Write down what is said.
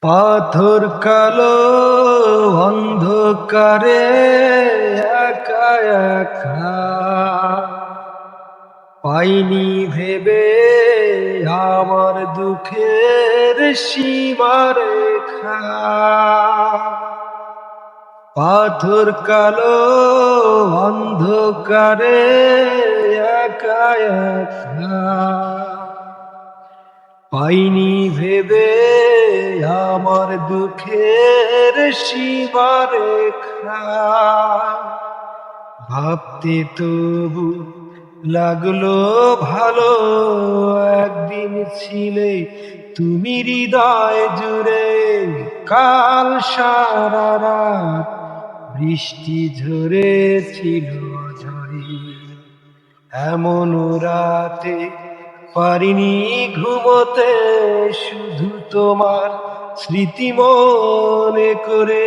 পাথর কালো অন্ধকারে একা একা পাইনি ভেবে আমার দুঃখের সীমারেখা। পাথর কালো অন্ধকারে একা একা পাইনি ভেবে আমার দুঃখের সীমারেখা। ভাবতে তবু লাগলো ভালো, একদিন ছিলে তুমি হৃদয় জুড়ে। কাল সারা রাত বৃষ্টি ঝরেছিল ঝরে, এমন রাতে পারিনি ঘুমোতে, শুধু তোমার স্মৃতি মনে করে।